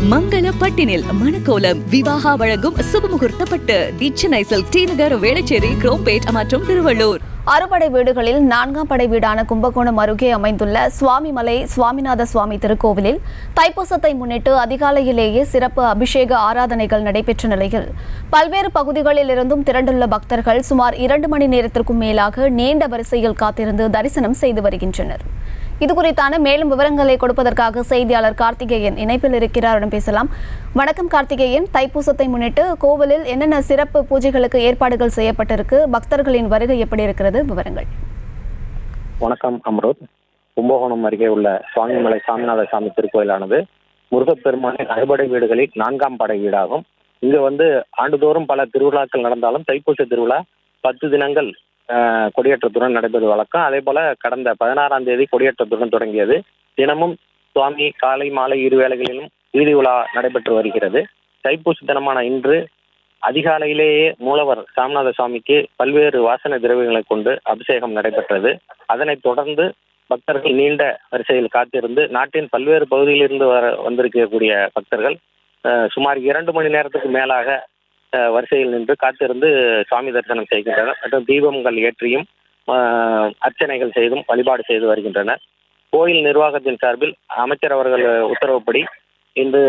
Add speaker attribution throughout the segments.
Speaker 1: மங்கள பட்டினில் மணக்கோலம் விவாகா வழங்கும் சுபமுகூர்த்த பட்டு சென்னை சில்க் டிநகர் வேளச்சேரி குரோம்பேட் மற்றும் திருவள்ளூர்.
Speaker 2: அறுபடை வீடுகளில் 4ஆம் படை வீடான கும்பகோணம் அருகே அமைந்துள்ள சுவாமிமலை சுவாமிநாத சுவாமி திருக்கோவிலில் தைப்பூசத்தை முன்னிட்டு அதிகாலையிலேயே சிறப்பு அபிஷேக ஆராதனைகள் நடைபெற்ற நிலையில் பல்வேறு பகுதிகளில் இருந்தும் திரண்டுள்ள பக்தர்கள் சுமார் 2 மணி நேரத்திற்கும் மேலாக நீண்ட வரிசையில் காத்திருந்து தரிசனம் செய்து வருகின்றனர். இதுகுறித்தான மேலும் விவரங்களை கொடுப்பதற்காக செய்தியாளர் கார்த்திகேயன் இணைப்பில் இருக்கிறார். பேசலாம். வணக்கம் கார்த்திகேயன். தைப்பூசத்தை முன்னிட்டு கோவிலில் என்னென்ன சிறப்பு பூஜைகளுக்கு ஏற்பாடுகள் செய்யப்பட்டிருக்கு? பக்தர்களின் வருகை எப்படி இருக்கிறது? விவரங்கள்.
Speaker 3: வணக்கம் அம்ருத். கும்பகோணம் அருகே உள்ள சுவாமிமலை சாமிநாத சாமி திருக்கோயிலானது முருகப்பெருமானின் அறுபடை வீடுகளில் 4ஆம் படை வீடாகும். இங்கு ஆண்டுதோறும் பல திருவிழாக்கள் நடந்தாலும் தைப்பூச திருவிழா 10 தினங்கள் கொடியேற்றத்துடன் நடைபெறுவது வழக்கம். அதே போல கடந்த 16ஆம் தேதி கொடியேற்றத்துடன் தொடங்கியது. தினமும் சுவாமி காலை மாலை இரு வேளைகளிலும் வீதி உலா நடைபெற்று வருகிறது. தைப்பூச தினமான இன்று அதிகாலையிலேயே மூலவர் சாமிநாத சுவாமிக்கு பல்வேறு வாசனை திரவியங்களை கொண்டு அபிஷேகம் நடைபெற்றது. அதனைத் தொடர்ந்து பக்தர்கள் நீண்ட வரிசையில் காத்திருந்து நாட்டின் பல்வேறு பகுதியிலிருந்து வந்திருக்கக்கூடிய பக்தர்கள் சுமார் 2 மணி நேரத்துக்கு மேலாக வரிசையில் நின்று காத்திருந்து சுவாமி தரிசனம் செய்கின்றனர். மற்றும் தீபங்கள் ஏற்றியும் அர்ச்சனைகள் செய்தும் வழிபாடு செய்து வருகின்றனர். கோயில் நிர்வாகத்தின் சார்பில் அமைச்சர் அவர்கள் உத்தரவுப்படி இன்று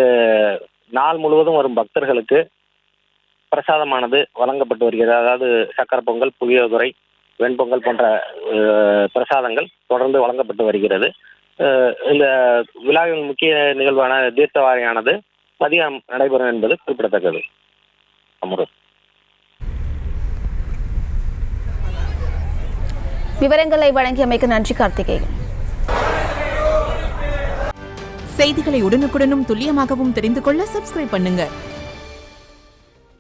Speaker 3: நாள் முழுவதும் வரும் பக்தர்களுக்கு பிரசாதமானது வழங்கப்பட்டு வருகிறது. அதாவது சக்கரை பொங்கல், புளியோதரை, வெண்பொங்கல் போன்ற பிரசாதங்கள் தொடர்ந்து வழங்கப்பட்டு வருகிறது. இந்த விழாவின் முக்கிய நிகழ்வான தீர்த்தவாரியானது மதியம் நடைபெறும் என்பது குறிப்பிடத்தக்கது.
Speaker 2: விவரங்களை வழங்கியமைக்கு நன்றி கார்த்திகேயன்.
Speaker 4: செய்திகளை உடனுக்குடனும் துல்லியமாகவும் தெரிந்து கொள்ள சப்ஸ்கிரைப் பண்ணுங்க.